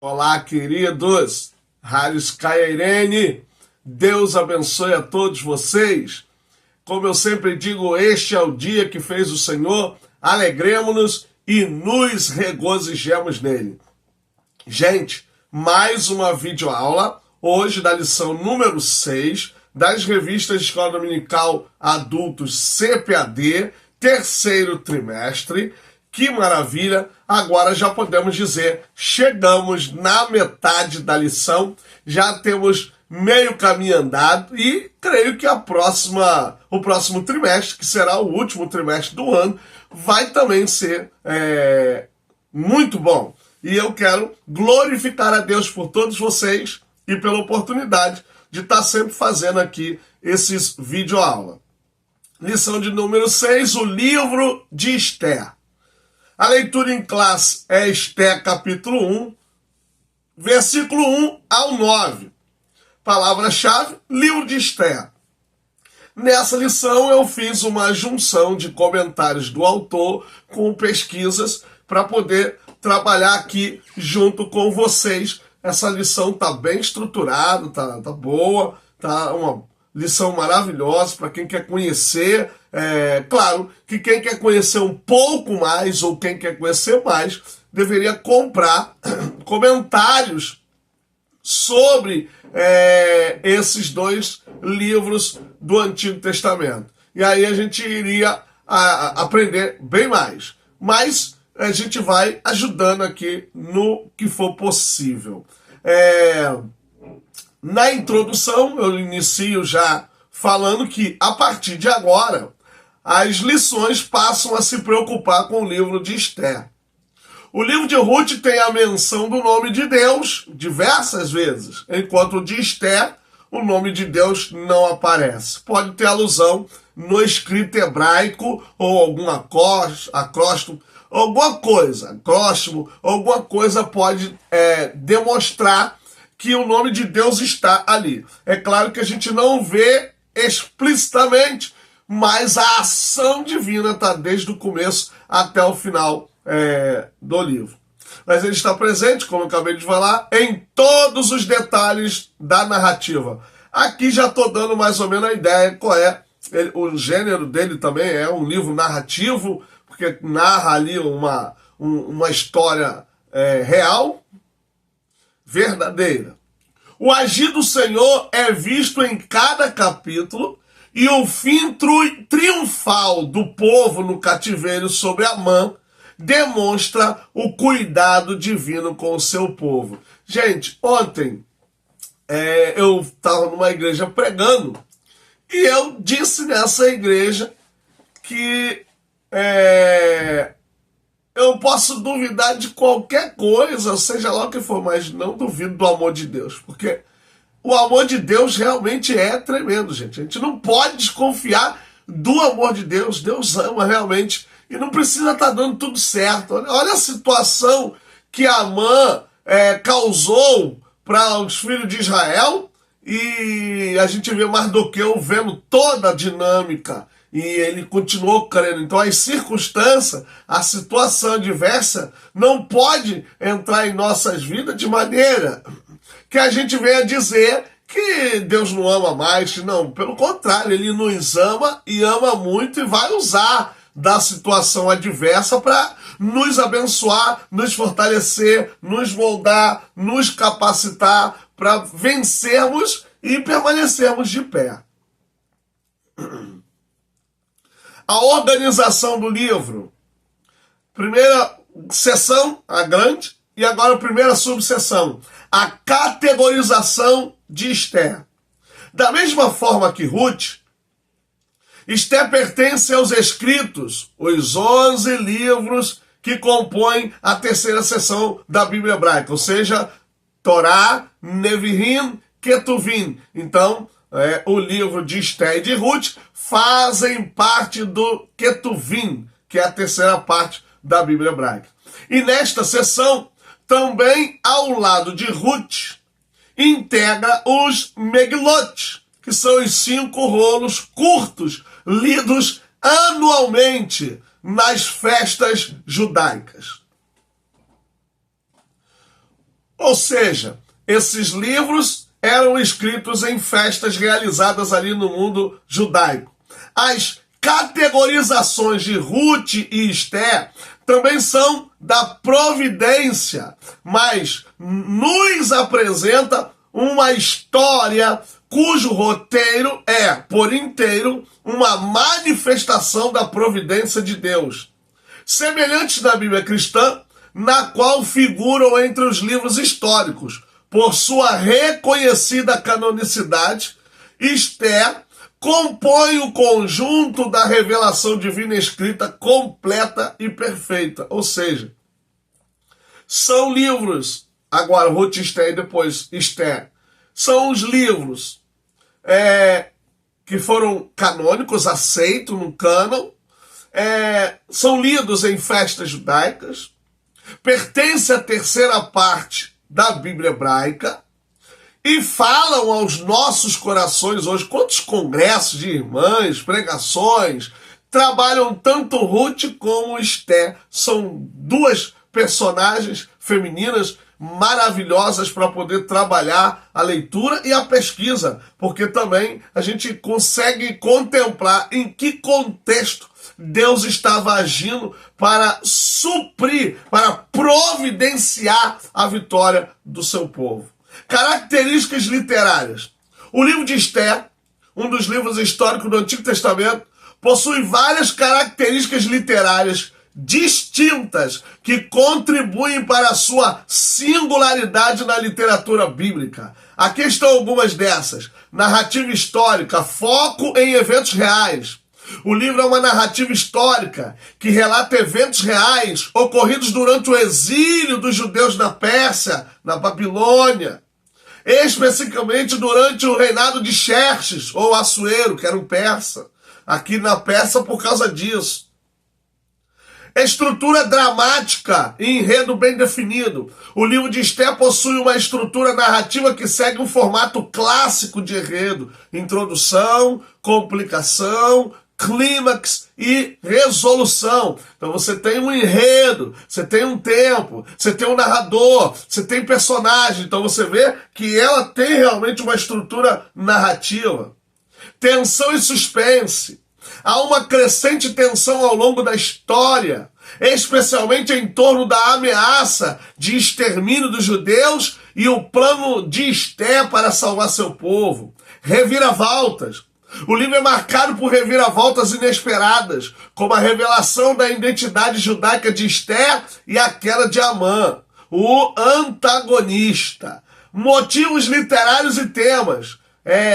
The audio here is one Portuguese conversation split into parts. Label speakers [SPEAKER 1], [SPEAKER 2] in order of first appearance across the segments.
[SPEAKER 1] Olá, queridos. Rádio Skyarene. Deus abençoe a todos vocês. Como eu sempre digo, este é o dia que fez o Senhor. Alegremos-nos e nos regozijemos nele. Gente, mais uma videoaula, hoje da lição número 6 das revistas de Escola Dominical Adultos CPAD, terceiro trimestre. Que maravilha! Agora já podemos dizer, chegamos na metade da lição, já temos meio caminho andado e creio que o próximo trimestre, que será o último trimestre do ano, vai também ser muito bom. E eu quero glorificar a Deus por todos vocês e pela oportunidade de estar sempre fazendo aqui esses videoaulas. Lição de número 6, o livro de Esther. A leitura em classe é Esther capítulo 1, versículo 1 ao 9. Palavra-chave, livro de Esther. Nessa lição eu fiz uma junção de comentários do autor com pesquisas para poder trabalhar aqui junto com vocês. Essa lição está bem estruturada, tá boa, tá uma lição maravilhosa para quem quer conhecer. Claro que quem quer conhecer um pouco mais ou quem quer conhecer mais deveria comprar comentários sobre esses dois livros do Antigo Testamento. E aí a gente iria aprender bem mais. Mas a gente vai ajudando aqui no que for possível. Na introdução, eu inicio já falando que, a partir de agora, as lições passam a se preocupar com o livro de Esther. O livro de Ruth tem a menção do nome de Deus diversas vezes, enquanto o de Esther, o nome de Deus não aparece. Pode ter alusão no escrito hebraico ou algum acróstimo, alguma coisa pode demonstrar que o nome de Deus está ali. É claro que a gente não vê explicitamente, mas a ação divina está desde o começo até o final do livro. Mas ele está presente, como eu acabei de falar, em todos os detalhes da narrativa. Aqui já estou dando mais ou menos a ideia qual é. O gênero dele também é um livro narrativo, porque narra ali uma história real, verdadeira. O agir do Senhor é visto em cada capítulo e o fim triunfal do povo no cativeiro sobre Amã demonstra o cuidado divino com o seu povo. Gente, ontem eu estava numa igreja pregando e eu disse nessa igreja que eu posso duvidar de qualquer coisa, seja lá o que for, mas não duvido do amor de Deus, porque o amor de Deus realmente é tremendo, gente. A gente não pode desconfiar do amor de Deus. Deus ama realmente e não precisa estar dando tudo certo. Olha a situação que Amã causou para os filhos de Israel e a gente vê Mardoqueu vendo toda a dinâmica. E ele continuou crendo. Então as circunstâncias, a situação adversa não pode entrar em nossas vidas de maneira que a gente venha dizer que Deus não ama mais. Não, pelo contrário, ele nos ama e ama muito e vai usar da situação adversa para nos abençoar, nos fortalecer, nos moldar, nos capacitar para vencermos e permanecermos de pé. A organização do livro. Primeira seção, a grande, e agora a primeira subseção. A categorização de Esther. Da mesma forma que Ruth, Esther pertence aos escritos, os 11 livros que compõem a terceira seção da Bíblia hebraica, ou seja, Torá, Neviim, Ketuvim. Então, o livro de Esther e de Ruth fazem parte do Ketuvim, que é a terceira parte da Bíblia hebraica. E nesta sessão, também ao lado de Ruth, integra os Megilot, que são os 5 rolos curtos, lidos anualmente nas festas judaicas. Ou seja, esses livros eram escritos em festas realizadas ali no mundo judaico. As categorizações de Ruth e Esther também são da providência, mas nos apresenta uma história cujo roteiro é, por inteiro, uma manifestação da providência de Deus. Semelhantes na Bíblia cristã, na qual figuram entre os livros históricos, por sua reconhecida canonicidade, Esther compõe o conjunto da revelação divina escrita completa e perfeita. Ou seja, são livros, agora Ruth, Esther e depois Esther, são os livros que foram canônicos, aceitos no cânon, são lidos em festas judaicas, pertence à terceira parte da Bíblia hebraica e falam aos nossos corações hoje. Quantos congressos de irmãs, pregações, trabalham tanto Ruth como Esther. São duas personagens femininas maravilhosas para poder trabalhar a leitura e a pesquisa, porque também a gente consegue contemplar em que contexto Deus estava agindo para suprir, para providenciar a vitória do seu povo. Características literárias. O livro de Esther, um dos livros históricos do Antigo Testamento, possui várias características literárias distintas que contribuem para a sua singularidade na literatura bíblica. Aqui estão algumas dessas. Narrativa histórica, foco em eventos reais. O livro é uma narrativa histórica que relata eventos reais ocorridos durante o exílio dos judeus na Pérsia, na Babilônia, especificamente durante o reinado de Xerxes, ou Assuero, que era um persa, aqui na Pérsia por causa disso. Estrutura dramática e enredo bem definido. O livro de Esther possui uma estrutura narrativa que segue um formato clássico de enredo: introdução, complicação, clímax e resolução. Então você tem um enredo, você tem um tempo, você tem um narrador, você tem personagem. Então você vê que ela tem realmente uma estrutura narrativa. Tensão e suspense. Há uma crescente tensão ao longo da história, especialmente em torno da ameaça de extermínio dos judeus e o plano de Esther para salvar seu povo. Reviravoltas. O livro é marcado por reviravoltas inesperadas, como a revelação da identidade judaica de Esther e aquela de Amã, o antagonista. Motivos literários e temas.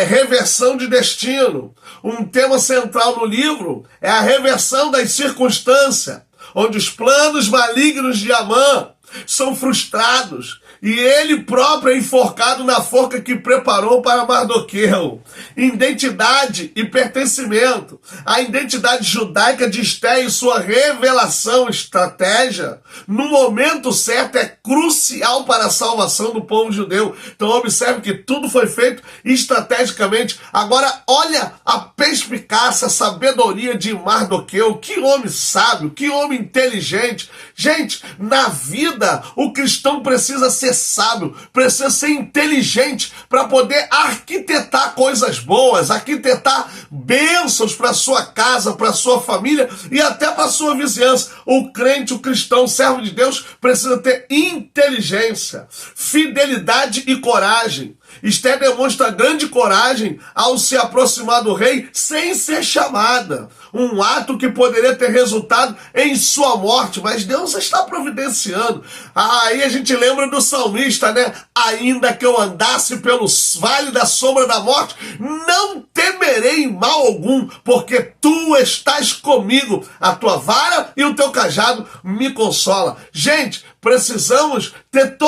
[SPEAKER 1] Reversão de destino. Um tema central no livro é a reversão das circunstâncias, onde os planos malignos de Amã são frustrados e ele próprio é enforcado na forca que preparou para Mardoqueu. Identidade e pertencimento. A identidade judaica de Esther e sua revelação, estratégia, no momento certo, é crucial para a salvação do povo judeu. Então observe que tudo foi feito estrategicamente. Agora olha a perspicácia, a sabedoria de Mardoqueu. Que homem sábio, que homem inteligente. Gente, na vida o cristão precisa ser sábio, precisa ser inteligente para poder arquitetar coisas boas, arquitetar bênçãos para sua casa, para sua família e até para sua vizinhança. O crente, o cristão, o servo de Deus precisa ter inteligência, fidelidade e coragem. Esther demonstra grande coragem ao se aproximar do rei sem ser chamada. Um ato que poderia ter resultado em sua morte, mas Deus está providenciando. Aí a gente lembra do salmista, né? Ainda que eu andasse pelo vale da sombra da morte, não temerei mal algum, porque tu estás comigo. A tua vara e o teu cajado me consola. Gente, precisamos ter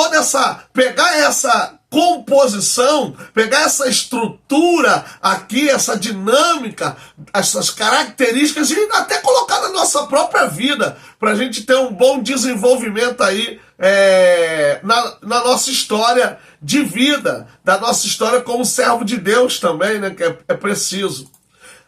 [SPEAKER 1] pegar essa composição, pegar essa estrutura aqui, essa dinâmica, essas características e até colocar na nossa própria vida, para a gente ter um bom desenvolvimento aí na nossa história de vida, da nossa história como servo de Deus também, né, que é preciso.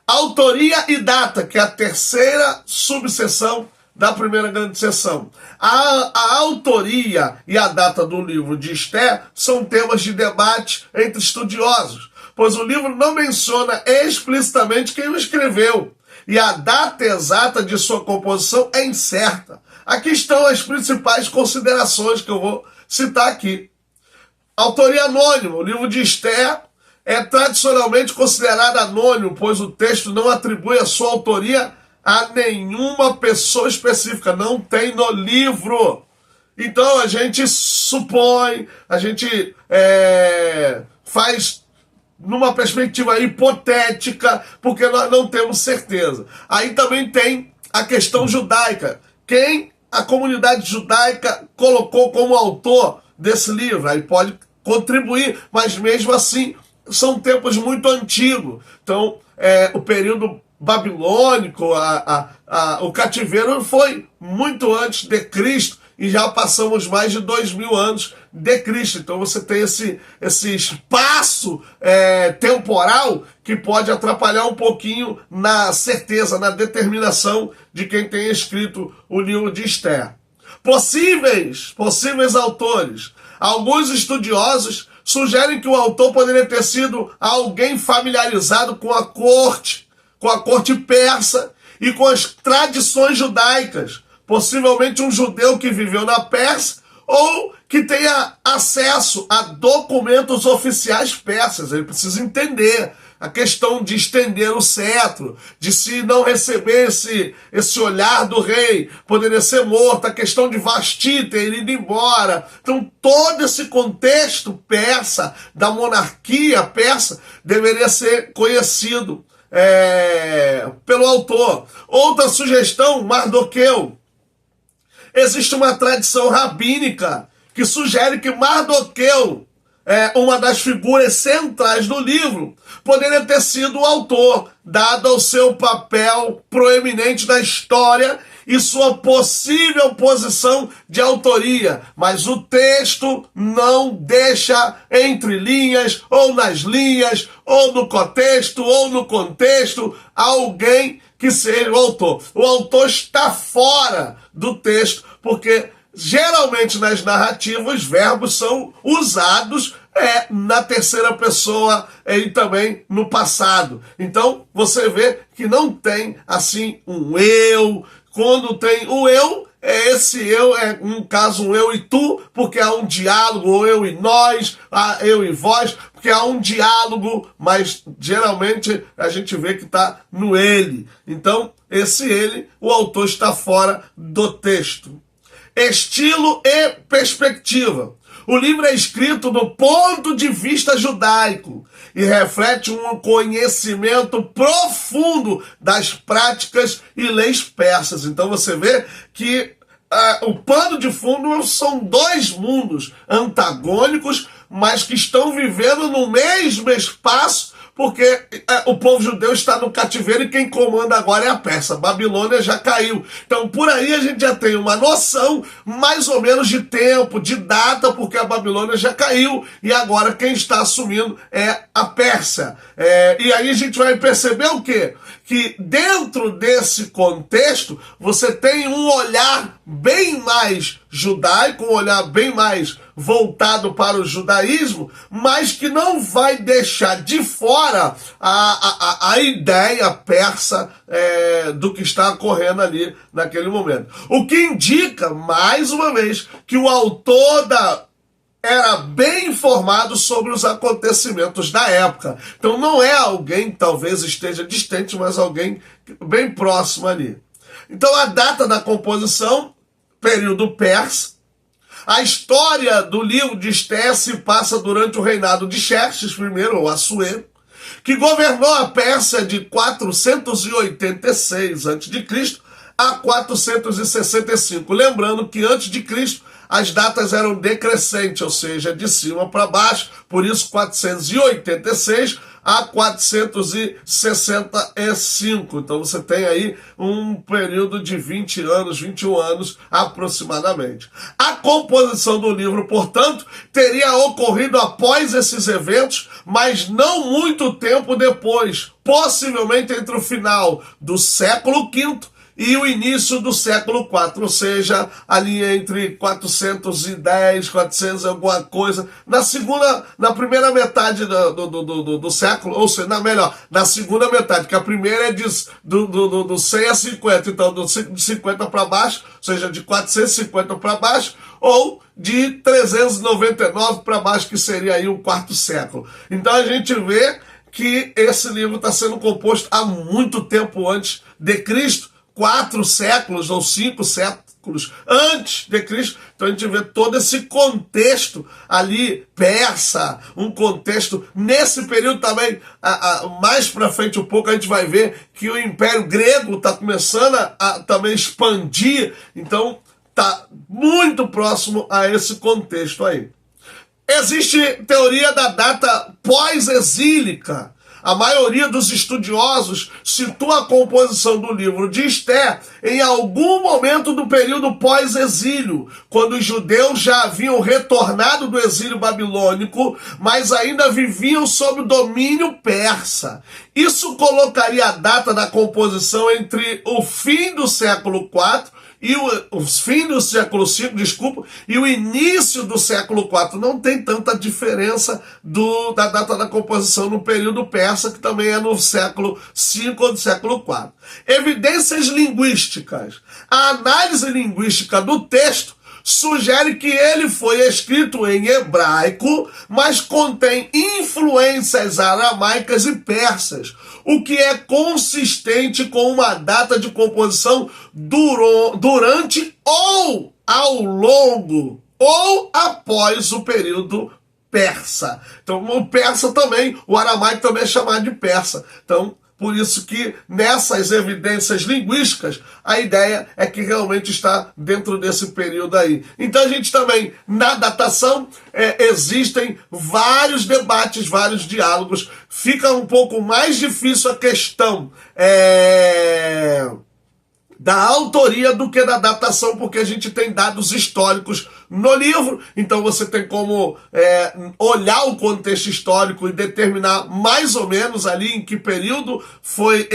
[SPEAKER 1] Autoria e data, que é a terceira subseção da primeira grande sessão. A autoria e a data do livro de Esther são temas de debate entre estudiosos, pois o livro não menciona explicitamente quem o escreveu, e a data exata de sua composição é incerta. Aqui estão as principais considerações que eu vou citar aqui. Autoria anônima. O livro de Esther é tradicionalmente considerado anônimo, pois o texto não atribui a sua autoria a nenhuma pessoa específica. Não tem no livro. Então a gente supõe, a gente faz numa perspectiva hipotética, porque nós não temos certeza. Aí também tem a questão judaica. Quem a comunidade judaica colocou como autor desse livro? Aí pode contribuir, mas mesmo assim são tempos muito antigos. Então, o período babilônico, o cativeiro foi muito antes de Cristo, e já passamos mais de 2000 anos de Cristo. Então você tem esse espaço temporal que pode atrapalhar um pouquinho na certeza, na determinação de quem tem escrito o livro de Esther. Possíveis autores. Alguns estudiosos sugerem que o autor poderia ter sido alguém familiarizado com a corte persa e com as tradições judaicas. Possivelmente um judeu que viveu na Pérsia ou que tenha acesso a documentos oficiais persas. Ele precisa entender a questão de estender o cetro, de se não receber esse olhar do rei, poderia ser morto, a questão de Vasti ter ido embora. Então todo esse contexto persa, da monarquia persa, deveria ser conhecido pelo autor. Outra sugestão, Mardoqueu. Existe uma tradição rabínica que sugere que Mardoqueu, uma das figuras centrais do livro, poderia ter sido o autor, dado ao seu papel proeminente na história e sua possível posição de autoria. Mas o texto não deixa entre linhas, ou nas linhas, ou no contexto, alguém que seja o autor. O autor está fora do texto, porque geralmente nas narrativas os verbos são usados na terceira pessoa e também no passado. Então você vê que não tem assim um eu. Quando tem o eu, esse eu no caso um eu e tu, porque há um diálogo, ou eu e nós, eu e vós, porque há um diálogo, mas geralmente a gente vê que está no ele. Então, esse ele, o autor está fora do texto. Estilo e perspectiva. O livro é escrito do ponto de vista judaico e reflete um conhecimento profundo das práticas e leis persas. Então você vê que o pano de fundo são dois mundos antagônicos, mas que estão vivendo no mesmo espaço, porque o povo judeu está no cativeiro e quem comanda agora é a Pérsia. A Babilônia já caiu. Então, por aí a gente já tem uma noção, mais ou menos, de tempo, de data, porque a Babilônia já caiu e agora quem está assumindo é a Pérsia. E aí a gente vai perceber o quê? Que dentro desse contexto, você tem um olhar bem mais judaico, um olhar bem mais voltado para o judaísmo, mas que não vai deixar de fora a ideia persa do que está ocorrendo ali naquele momento. O que indica, mais uma vez, que o autor era bem informado sobre os acontecimentos da época. Então não é alguém que talvez esteja distante, mas alguém bem próximo ali. Então a data da composição, período persa. A história do livro de Esther se passa durante o reinado de Xerxes I, ou Assuero, que governou a Pérsia de 486 a.C. a 465. Lembrando que antes de Cristo as datas eram decrescentes, ou seja, de cima para baixo, por isso 486 a 465. Então você tem aí um período de 20 anos, 21 anos aproximadamente. A composição do livro, portanto, teria ocorrido após esses eventos, mas não muito tempo depois, possivelmente entre o final do século V e o início do século IV, ou seja, ali entre 410, 400 alguma coisa, na primeira metade do século, ou seja, na segunda metade, que a primeira é do 100 a 50, então de 50 para baixo, ou seja, de 450 para baixo, ou de 399 para baixo, que seria aí o quarto século. Então a gente vê que esse livro está sendo composto há muito tempo antes de Cristo, 4 séculos ou 5 séculos antes de Cristo. Então a gente vê todo esse contexto ali persa, um contexto nesse período também, mais para frente um pouco a gente vai ver que o Império Grego está começando a também expandir, então está muito próximo a esse contexto aí. Existe teoria da data pós-exílica. A maioria dos estudiosos situa a composição do livro de Esther em algum momento do período pós-exílio, quando os judeus já haviam retornado do exílio babilônico, mas ainda viviam sob o domínio persa. Isso colocaria a data da composição entre o fim do século IV e o fim do século V, e o início do século IV. Não tem tanta diferença da data da composição no período persa, que também é no século V ou do século IV. Evidências linguísticas. A análise linguística do texto sugere que ele foi escrito em hebraico, mas contém influências aramaicas e persas, o que é consistente com uma data de composição durante ou ao longo ou após o período persa. Então, o persa também, o aramaico também é chamado de persa. Então, por isso que nessas evidências linguísticas, a ideia é que realmente está dentro desse período aí. Então a gente também, na datação, existem vários debates, vários diálogos. Fica um pouco mais difícil a questão da autoria do que da datação, porque a gente tem dados históricos no livro, então você tem como olhar o contexto histórico e determinar mais ou menos ali em que período foi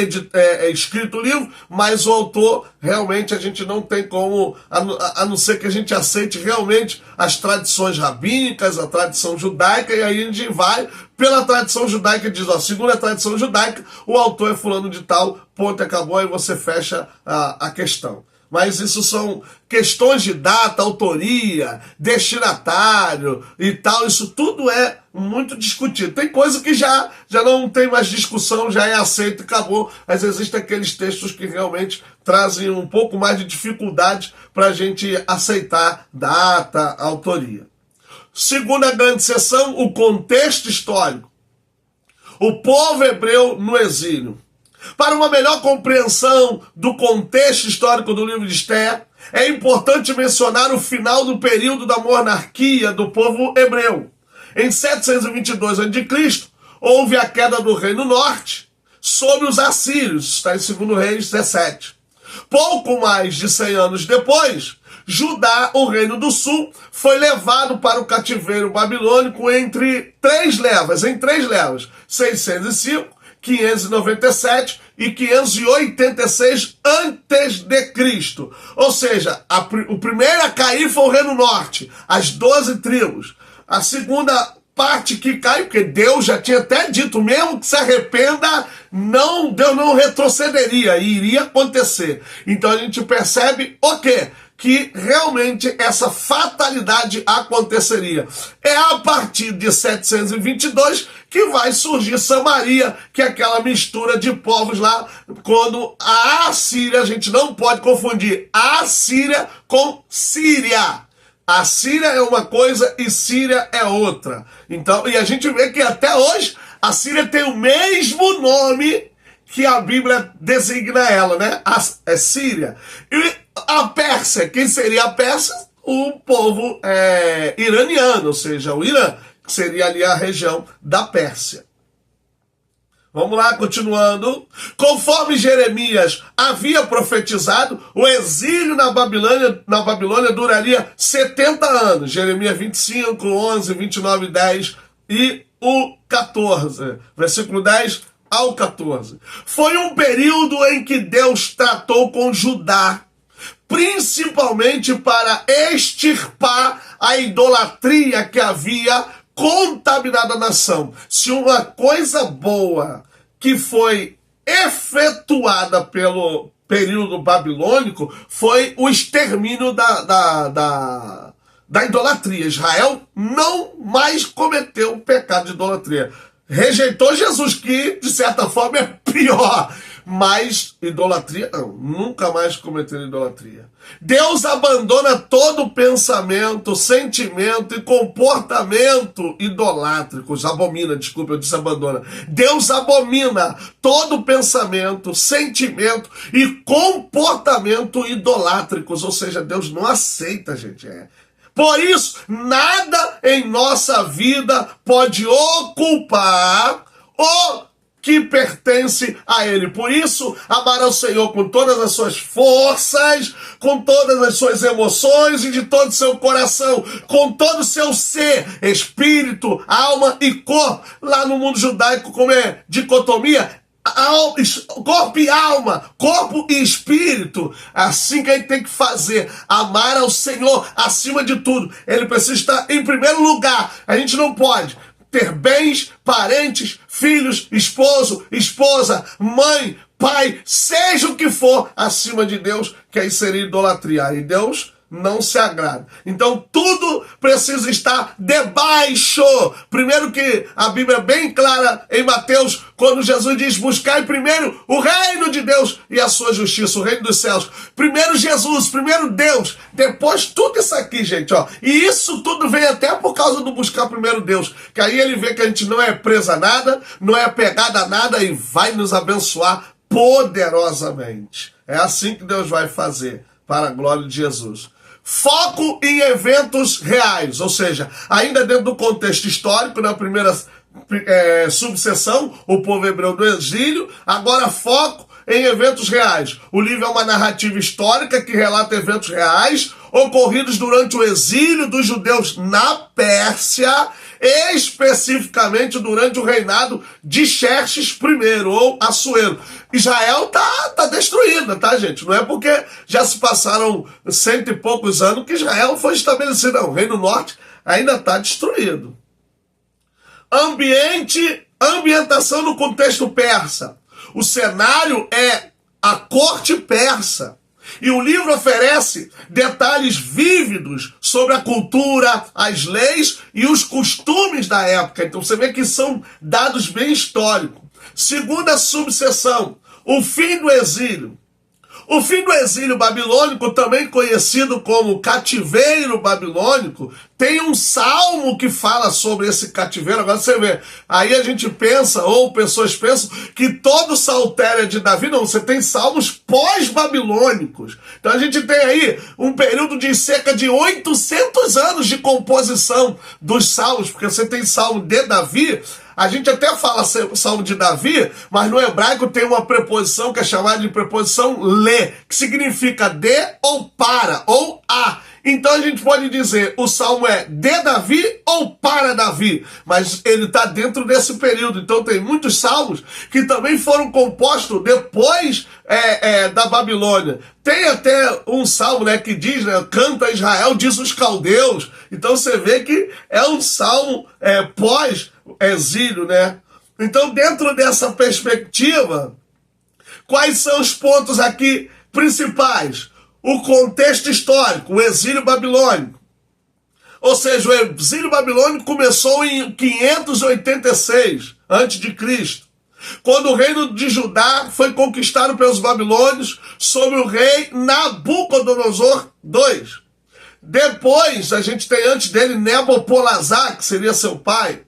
[SPEAKER 1] escrito o livro, mas o autor realmente a gente não tem como, a não ser que a gente aceite realmente as tradições rabínicas, a tradição judaica, e aí a gente vai pela tradição judaica e diz, segundo a tradição judaica, o autor é fulano de tal, ponto, acabou, e você fecha a questão. Mas isso são questões de data, autoria, destinatário e tal, isso tudo é muito discutido. Tem coisa que já não tem mais discussão, já é aceito e acabou, mas existem aqueles textos que realmente trazem um pouco mais de dificuldade para a gente aceitar data, autoria. Segunda grande seção, o contexto histórico. O povo hebreu no exílio. Para uma melhor compreensão do contexto histórico do livro de Esther, é importante mencionar o final do período da monarquia do povo hebreu. Em 722 a.C., houve a queda do Reino Norte sob os assírios, está em 2 Reis 17. Pouco mais de 100 anos depois, Judá, o Reino do Sul, foi levado para o cativeiro babilônico em três levas, 605, 597 e 586 a.C. Ou seja, o primeiro a cair foi o Reino Norte, as 12 tribos. A segunda parte que caiu, porque Deus já tinha até dito, mesmo que se arrependa, Deus não retrocederia, e iria acontecer. Então a gente percebe o quê? Que realmente essa fatalidade aconteceria. É a partir de 722 que vai surgir Samaria, que é aquela mistura de povos lá, quando a Assíria, a gente não pode confundir a Assíria com Síria. A Síria é uma coisa e Síria é outra. Então, e a gente vê que até hoje a Síria tem o mesmo nome que a Bíblia designa ela, né? É Síria. E a Pérsia, quem seria a Pérsia? O povo iraniano, ou seja, o Irã, que seria ali a região da Pérsia. Vamos lá, continuando. Conforme Jeremias havia profetizado, o exílio na Babilônia duraria 70 anos. Jeremias 25, 11, 29, 10 e o 14. Versículo 10 ao 14. Foi um período em que Deus tratou com Judá, principalmente para extirpar a idolatria que havia contaminado a nação. Se uma coisa boa que foi efetuada pelo período babilônico foi o extermínio da idolatria. Israel não mais cometeu o pecado de idolatria. Rejeitou Jesus, que de certa forma é pior. Mas idolatria não, nunca mais cometeram idolatria. Deus abandona todo pensamento, sentimento e comportamento idolátricos. Abomina, desculpa, eu disse abandona. Deus abomina todo pensamento, sentimento e comportamento idolátricos. Ou seja, Deus não aceita, gente. Por isso, nada em nossa vida pode ocupar o que pertence a Ele. Por isso, amar ao Senhor com todas as suas forças, com todas as suas emoções e de todo o seu coração, com todo o seu ser, espírito, alma e corpo. Lá no mundo judaico, como é dicotomia, corpo e alma, corpo e espírito. Assim que a gente tem que fazer, amar ao Senhor acima de tudo. Ele precisa estar em primeiro lugar. A gente não pode ter bens, parentes, filhos, esposo, esposa, mãe, pai, seja o que for, acima de Deus, que aí seria idolatria. E Deus não se agrada. Então tudo precisa estar debaixo. Primeiro que a Bíblia é bem clara em Mateus, quando Jesus diz: buscai primeiro o reino de Deus e a sua justiça, o reino dos céus. Primeiro Jesus, primeiro Deus, depois tudo isso aqui, gente, ó. E isso tudo vem até por causa do buscar primeiro Deus, que aí ele vê que a gente não é presa a nada, não é apegada a nada e vai nos abençoar poderosamente. É assim que Deus vai fazer, para a glória de Jesus. Foco em eventos reais, ou seja, ainda dentro do contexto histórico, na primeira subseção, o povo hebreu do exílio, agora foco em eventos reais. O livro é uma narrativa histórica que relata eventos reais ocorridos durante o exílio dos judeus na Pérsia, especificamente durante o reinado de Xerxes I, ou Assuero. Israel tá destruída, tá, gente? Não é porque já se passaram 100 e poucos anos que Israel foi estabelecido, não. O Reino Norte ainda está destruído. Ambientação no contexto persa. O cenário é a corte persa. E o livro oferece detalhes vívidos sobre a cultura, as leis e os costumes da época. Então você vê que são dados bem históricos. Segunda subseção, o fim do exílio. O fim do exílio babilônico, também conhecido como cativeiro babilônico, tem um salmo que fala sobre esse cativeiro. Agora você vê, aí a gente pensa, ou pessoas pensam, que todo saltério é de Davi. Não, você tem salmos pós-babilônicos. Então a gente tem aí um período de cerca de 800 anos de composição dos salmos, porque você tem salmo de Davi. A gente até fala salmo de Davi, mas no hebraico tem uma preposição que é chamada de preposição le, que significa de ou para, ou a. Então a gente pode dizer, o salmo é de Davi ou para Davi, mas ele está dentro desse período. Então tem muitos salmos que também foram compostos depois da Babilônia. Tem até um salmo, né, que diz, né, canta Israel, diz os caldeus. Então você vê que é um salmo pós-exílio, né? Então, dentro dessa perspectiva, quais são os pontos aqui principais? O contexto histórico, o exílio babilônico. Ou seja, o exílio babilônico começou em 586 a.C., quando o reino de Judá foi conquistado pelos babilônios sob o rei Nabucodonosor II. Depois, a gente tem antes dele Nabopolassar, que seria seu pai.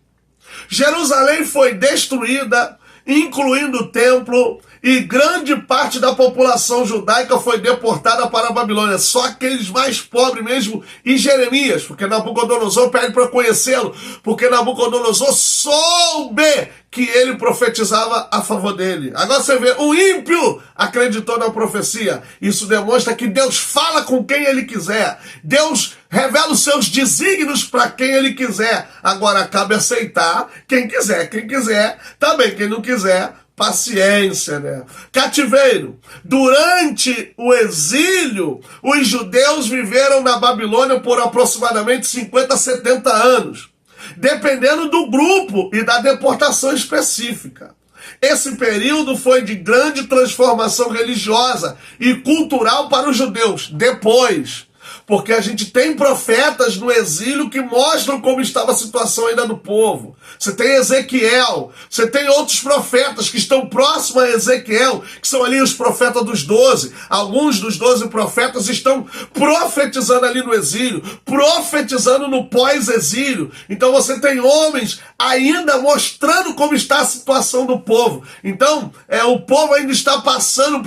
[SPEAKER 1] Jerusalém foi destruída, incluindo o templo, e grande parte da população judaica foi deportada para a Babilônia. Só aqueles mais pobres mesmo, e Jeremias, porque Nabucodonosor pede para conhecê-lo, porque Nabucodonosor soube que ele profetizava a favor dele. Agora você vê, o ímpio acreditou na profecia. Isso demonstra que Deus fala com quem ele quiser. Deus revela os seus desígnios para quem ele quiser. Agora cabe aceitar quem quiser. Quem quiser, tá bem. Quem não quiser, paciência, né? Cativeiro. Durante o exílio, os judeus viveram na Babilônia por aproximadamente 50 a 70 anos, dependendo do grupo e da deportação específica. Esse período foi de grande transformação religiosa e cultural para os judeus. Depois, porque a gente tem profetas no exílio que mostram como estava a situação ainda do povo. Você tem Ezequiel, você tem outros profetas que estão próximos a Ezequiel, que são ali os profetas dos 12. Alguns dos 12 profetas estão profetizando ali no exílio, profetizando no pós-exílio. Então você tem homens ainda mostrando como está a situação do povo. Então, o povo ainda está passando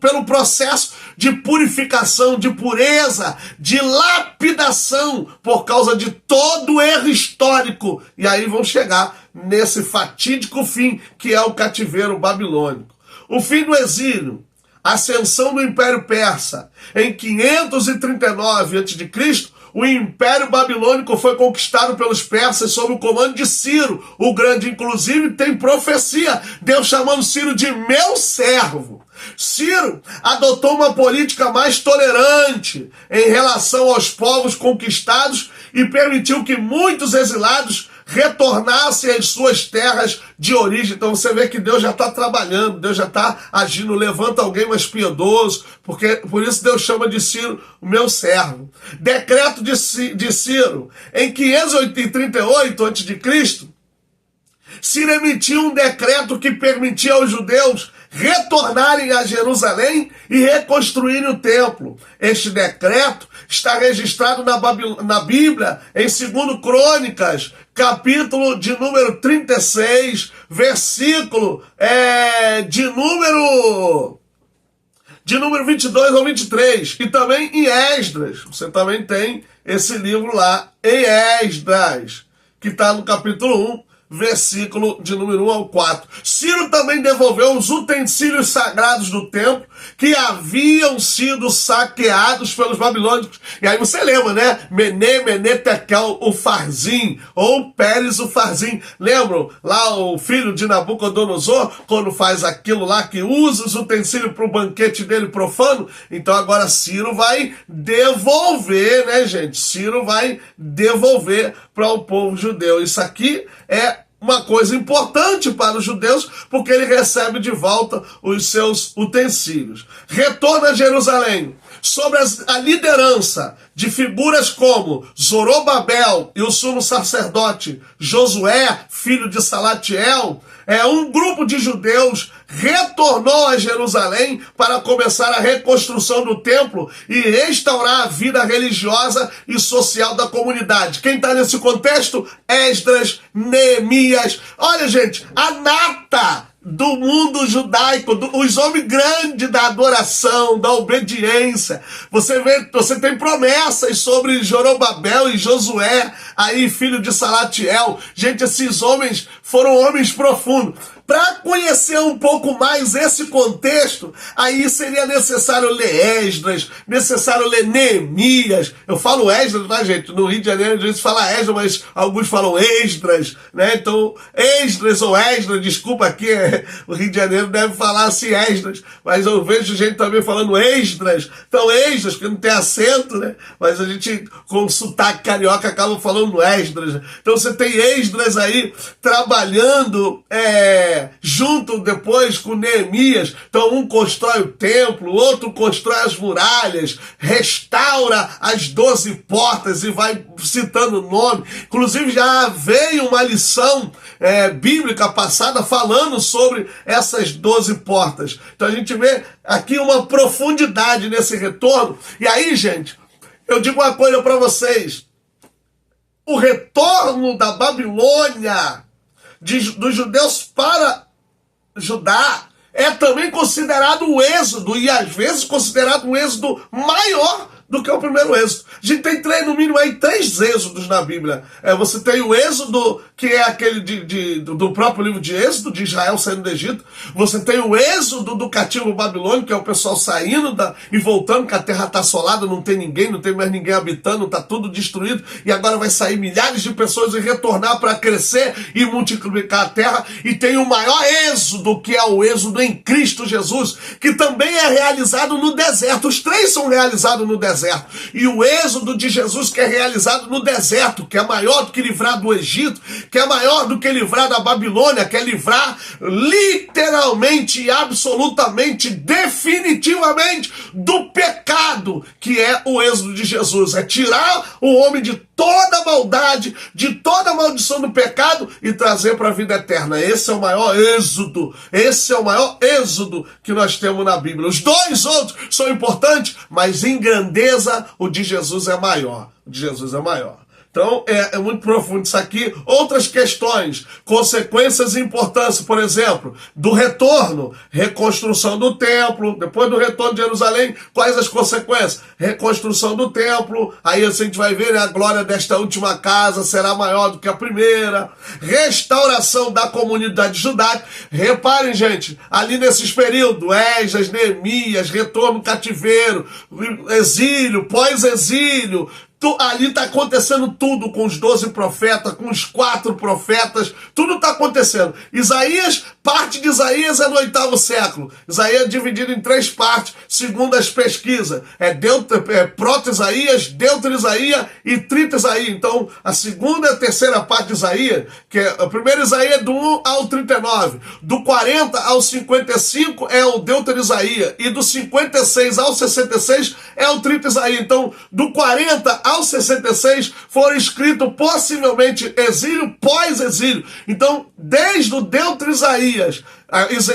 [SPEAKER 1] pelo processo de purificação, de pureza, de lapidação, por causa de todo o erro histórico. E aí vão chegar nesse fatídico fim, que é o cativeiro babilônico. O fim do exílio, a ascensão do Império Persa. Em 539 a.C., o Império Babilônico foi conquistado pelos persas sob o comando de Ciro, o Grande. Inclusive tem profecia, Deus chamando Ciro de meu servo. Ciro adotou uma política mais tolerante em relação aos povos conquistados e permitiu que muitos exilados retornassem às suas terras de origem. Então você vê que Deus já está trabalhando, Deus já está agindo, levanta alguém mais piedoso, porque por isso Deus chama de Ciro o meu servo. Decreto de Ciro, em 538 a.C., Ciro emitiu um decreto que permitia aos judeus retornarem a Jerusalém e reconstruírem o templo. Este decreto está registrado na Bíblia, em 2 Crônicas, capítulo de número 36, versículo de número 22 ao 23. E também em Esdras. Você também tem esse livro lá, em Esdras, que está no capítulo 1, versículo de número 1 ao 4. Ciro também devolveu os utensílios sagrados do templo que haviam sido saqueados pelos babilônicos. E aí você lembra, né? Mené, Tekel, o Farzim, ou Pérez, o Farzim. Lembram lá o filho de Nabucodonosor, quando faz aquilo lá, que usa os utensílios para o banquete dele profano? Então agora Ciro vai devolver, né, gente? Ciro vai devolver para o povo judeu. Isso aqui é uma coisa importante para os judeus, porque ele recebe de volta os seus utensílios. Retorna a Jerusalém, sob a liderança de figuras como Zorobabel e o sumo sacerdote Josué, filho de Salatiel. Um grupo de judeus retornou a Jerusalém para começar a reconstrução do templo e restaurar a vida religiosa e social da comunidade. Quem está nesse contexto? Esdras, Neemias. Olha, gente, a nata do mundo judaico, os homens grandes da adoração, da obediência. Você tem promessas sobre Zorobabel e Josué, aí filho de Salatiel. Gente, esses homens foram homens profundos. Para conhecer um pouco mais esse contexto, aí seria necessário ler Esdras, necessário ler Neemias. Eu falo Esdras, tá, gente? No Rio de Janeiro a gente fala Esdras, mas alguns falam Esdras, né? Então, Esdras ou Esdras, desculpa aqui, o Rio de Janeiro deve falar assim Esdras, mas eu vejo gente também falando Esdras. Então, Esdras, porque não tem acento, né? Mas a gente, com sotaque carioca, acaba falando Esdras. Então, você tem Esdras aí trabalhando, junto depois com Neemias. Então um constrói o templo, o outro constrói as muralhas, restaura as 12 portas e vai citando o nome. Inclusive já veio uma lição bíblica passada falando sobre essas 12 portas. Então a gente vê aqui uma profundidade nesse retorno. E aí, gente, eu digo uma coisa para vocês: o retorno da Babilônia dos judeus para Judá é também considerado o êxodo, e às vezes considerado um êxodo maior do que o primeiro êxodo. A gente tem no mínimo aí 3 êxodos na Bíblia. Você tem o êxodo, que é aquele do próprio livro de Êxodo, de Israel saindo do Egito. Você tem o êxodo do cativo babilônico, que é o pessoal saindo e voltando, que a terra está assolada, não tem ninguém, não tem mais ninguém habitando, está tudo destruído, e agora vai sair milhares de pessoas e retornar para crescer e multiplicar a terra. E tem o maior êxodo, que é o êxodo em Cristo Jesus, que também é realizado no deserto. Os 3 são realizados no deserto. E o êxodo de Jesus, que é realizado no deserto, que é maior do que livrar do Egito, que é maior do que livrar da Babilônia, que é livrar literalmente, absolutamente, definitivamente do pecado, que é o êxodo de Jesus. É tirar o homem de toda a maldade, de toda a maldição do pecado e trazer para a vida eterna. Esse é o maior êxodo. Esse é o maior êxodo que nós temos na Bíblia. Os 2 outros são importantes, mas em grandeza o de Jesus é maior. O de Jesus é maior. Então, é muito profundo isso aqui. Outras questões, consequências e importância, por exemplo, do retorno, reconstrução do templo. Depois do retorno de Jerusalém, quais as consequências? Reconstrução do templo. Aí assim, a gente vai ver, né, a glória desta última casa será maior do que a primeira. Restauração da comunidade judaica. Reparem, gente, ali nesses períodos, Esdras, Neemias, retorno cativeiro, exílio, pós-exílio. Ali está acontecendo tudo com os 12 profetas, com os 4 profetas, tudo está acontecendo. Isaías, parte de Isaías é no 8º século. Isaías é dividido em 3 partes, segundo as pesquisas. Proto-Isaías, Deutero-Isaías e Trito-Isaías. Então, a segunda e a terceira parte de Isaías, que é a primeira Isaías é do 1 ao 39. Do 40 ao 55 é o Deutero-Isaías. E do 56 ao 66 é o Trito-Isaías. Então, do 40 ao 66 foram escritos possivelmente exílio, pós-exílio. Então, desde o Deutero-Isaías,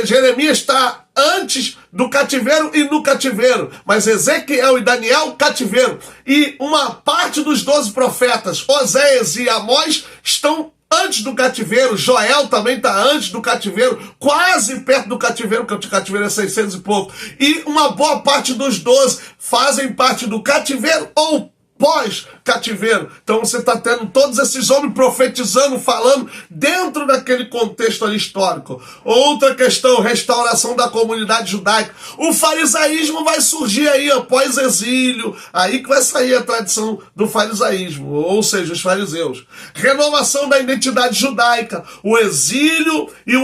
[SPEAKER 1] Jeremias está antes do cativeiro e no cativeiro, mas Ezequiel e Daniel, cativeiro. E uma parte dos 12 profetas, Oséias e Amós, estão antes do cativeiro. Joel também está antes do cativeiro, quase perto do cativeiro, porque o cativeiro é 600 e pouco. E uma boa parte dos 12 fazem parte do cativeiro ou pós-cativeiro. Então você está tendo todos esses homens profetizando, falando dentro daquele contexto ali histórico. Outra questão, restauração da comunidade judaica. O farisaísmo vai surgir aí, pós-exílio. Aí que vai sair a tradição do farisaísmo, ou seja, os fariseus. Renovação da identidade judaica. O exílio e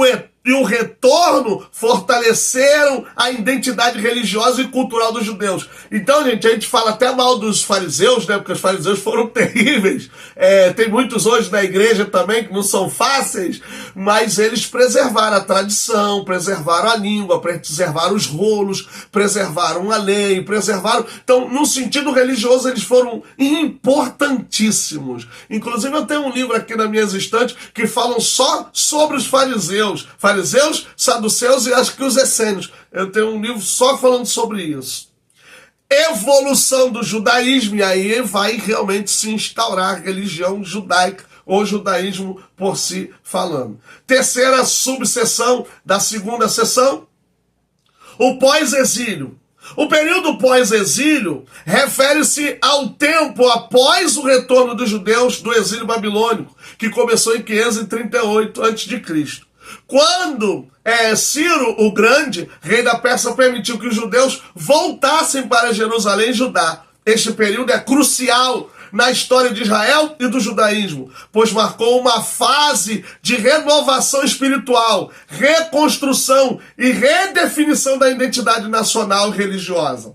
[SPEAKER 1] o retorno fortaleceram a identidade religiosa e cultural dos judeus. Então, gente, a gente fala até mal dos fariseus, né? Porque os fariseus foram terríveis. Tem muitos hoje na igreja também que não são fáceis, mas eles preservaram a tradição, preservaram a língua, preservaram os rolos, preservaram a lei, preservaram... Então, no sentido religioso, eles foram importantíssimos. Inclusive, eu tenho um livro aqui na minha estante que falam só sobre os fariseus, saduceus e acho que os essênios. Eu tenho um livro só falando sobre isso. Evolução do judaísmo, e aí vai realmente se instaurar a religião judaica, ou judaísmo por si falando. Terceira subseção da segunda seção, o pós-exílio. O período pós-exílio refere-se ao tempo após o retorno dos judeus do exílio babilônico, que começou em 538 a.C. Quando Ciro o Grande, rei da Pérsia, permitiu que os judeus voltassem para Jerusalém e Judá. Este período é crucial na história de Israel e do judaísmo, pois marcou uma fase de renovação espiritual, reconstrução e redefinição da identidade nacional e religiosa.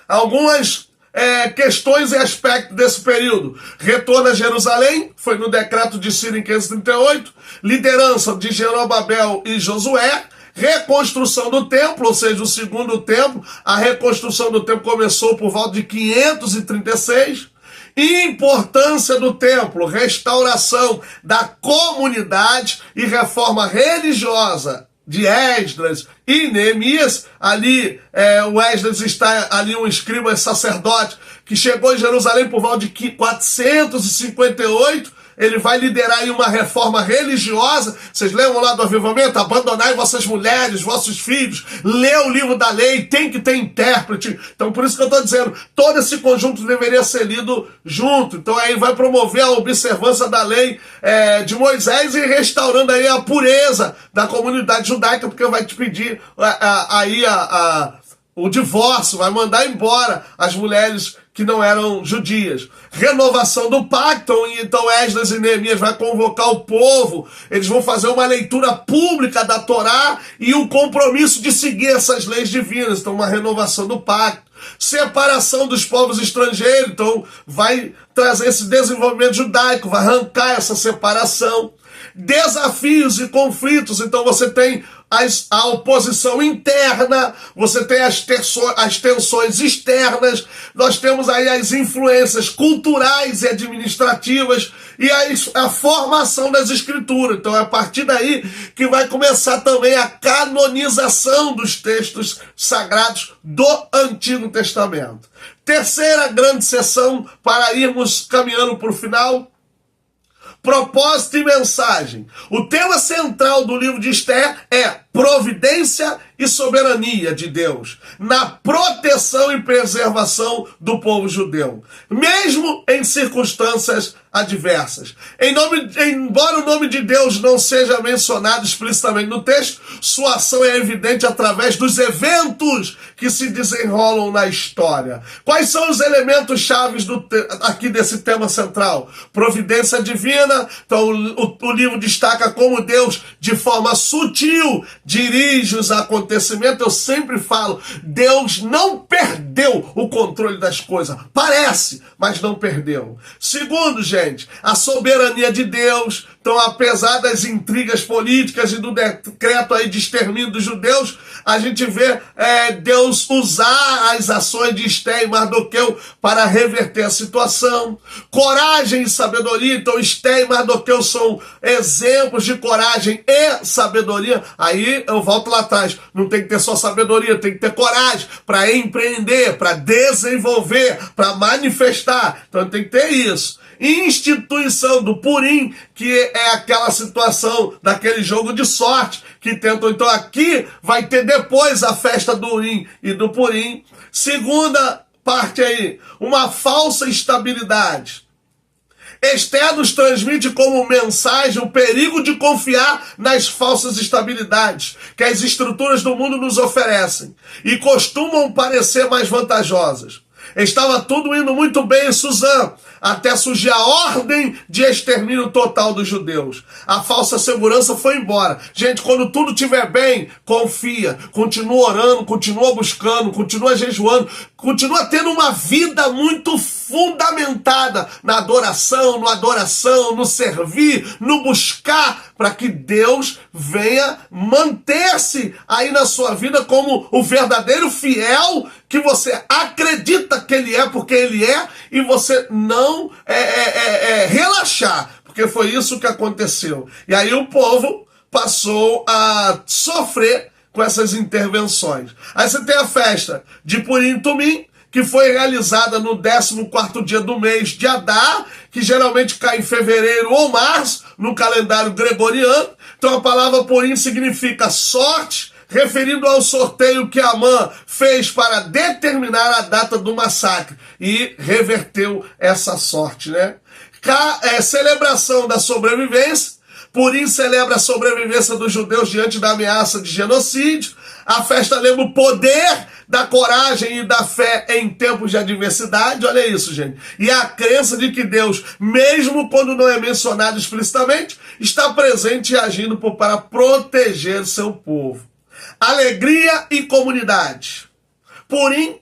[SPEAKER 1] Algumas questões e aspectos desse período. Retorno a Jerusalém, foi no decreto de Ciro em 538, liderança de Zorobabel e Josué, reconstrução do templo, ou seja, o segundo templo. A reconstrução do templo começou por volta de 536, importância do templo, restauração da comunidade e reforma religiosa de Esdras e Neemias. Ali o Esdras está ali, um escriba sacerdote que chegou em Jerusalém por volta de 458, ele vai liderar aí uma reforma religiosa. Vocês lembram lá do avivamento? Abandonai vossas mulheres, vossos filhos, lê o livro da lei, tem que ter intérprete. Então por isso que eu estou dizendo, todo esse conjunto deveria ser lido junto. Então aí vai promover a observância da lei de Moisés e restaurando aí a pureza da comunidade judaica, porque vai te pedir o divórcio, vai mandar embora as mulheres que não eram judias. Renovação do pacto, então Esdras e Neemias vai convocar o povo, eles vão fazer uma leitura pública da Torá e o compromisso de seguir essas leis divinas, então uma renovação do pacto. Separação dos povos estrangeiros, então vai trazer esse desenvolvimento judaico, vai arrancar essa separação. Desafios e conflitos, então você tem a oposição interna, você tem as tensões externas, nós temos aí as influências culturais e administrativas e a formação das escrituras. Então é a partir daí que vai começar também a canonização dos textos sagrados do Antigo Testamento. Terceira grande sessão para irmos caminhando para o final. Propósito e mensagem. O tema central do livro de Esther é providência e soberania de Deus na proteção e preservação do povo judeu, mesmo em circunstâncias adversas. Embora o nome de Deus não seja mencionado explicitamente no texto, sua ação é evidente através dos eventos que se desenrolam na história. Quais são os elementos chaves aqui desse tema central? Providência divina. Então o livro destaca como Deus, de forma sutil, dirige os acontecimentos. Eu sempre falo, Deus não perdeu o controle das coisas. Parece, mas não perdeu. Segundo, gente, a soberania de Deus. Então, apesar das intrigas políticas e do decreto aí de extermínio dos judeus, a gente vê Deus usar as ações de Esther e Mardoqueu para reverter a situação. Coragem e sabedoria. Então, Esther e Mardoqueu são exemplos de coragem e sabedoria. Aí eu volto lá atrás. Não tem que ter só sabedoria, tem que ter coragem para empreender, para desenvolver, para manifestar. Então, tem que ter isso. Instituição do Purim, que é aquela situação daquele jogo de sorte que tentam. Então aqui vai ter depois a festa do Urim e do Purim. Segunda parte aí, uma falsa estabilidade. Esther nos transmite como mensagem o perigo de confiar nas falsas estabilidades que as estruturas do mundo nos oferecem e costumam parecer mais vantajosas. Estava tudo indo muito bem em Suzã, até surgir a ordem de extermínio total dos judeus. A falsa segurança foi embora. Gente, quando tudo estiver bem, confia, continua orando, continua buscando, continua jejuando, continua tendo uma vida muito fundamentada na adoração, no servir, no buscar, para que Deus venha manter-se aí na sua vida como o verdadeiro fiel que você acredita que ele é, porque ele é, e você não relaxar, porque foi isso que aconteceu. E aí o povo passou a sofrer com essas intervenções. Aí você tem a festa de Purim Tumim, que foi realizada no 14º dia do mês de Adar, que geralmente cai em fevereiro ou março, no calendário gregoriano. Então a palavra Purim significa sorte, referindo ao sorteio que Amã fez para determinar a data do massacre e reverteu essa sorte, né? Celebração da sobrevivência. Purim celebra a sobrevivência dos judeus diante da ameaça de genocídio. A festa lembra o poder da coragem e da fé em tempos de adversidade. Olha isso, gente. E a crença de que Deus, mesmo quando não é mencionado explicitamente, está presente e agindo para proteger seu povo. Alegria e comunidade. Purim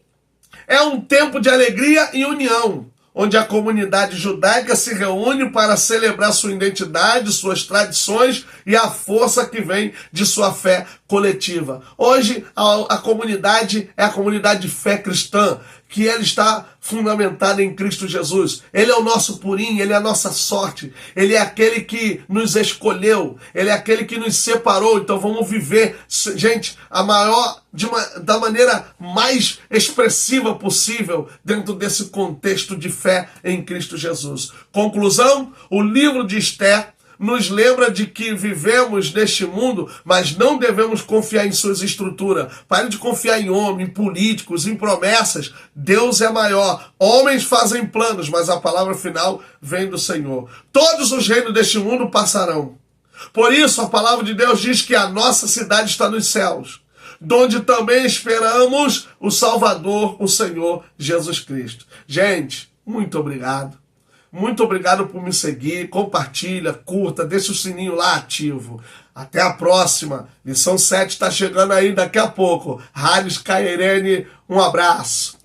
[SPEAKER 1] é um tempo de alegria e união, onde a comunidade judaica se reúne para celebrar sua identidade, suas tradições e a força que vem de sua fé coletiva. Hoje, a comunidade é a comunidade de fé cristã, que ela está fundamentada em Cristo Jesus. Ele é o nosso purinho, ele é a nossa sorte, ele é aquele que nos escolheu, ele é aquele que nos separou. Então vamos viver, gente, da maneira mais expressiva possível dentro desse contexto de fé em Cristo Jesus. Conclusão, o livro de Esther nos lembra de que vivemos neste mundo, mas não devemos confiar em suas estruturas. Pare de confiar em homens, em políticos, em promessas. Deus é maior. Homens fazem planos, mas a palavra final vem do Senhor. Todos os reinos deste mundo passarão. Por isso, a palavra de Deus diz que a nossa cidade está nos céus, donde também esperamos o Salvador, o Senhor Jesus Cristo. Gente, muito obrigado. Muito obrigado por me seguir, compartilha, curta, deixa o sininho lá ativo. Até a próxima. Lição 7 está chegando aí daqui a pouco. Rádio Sky Irene, um abraço.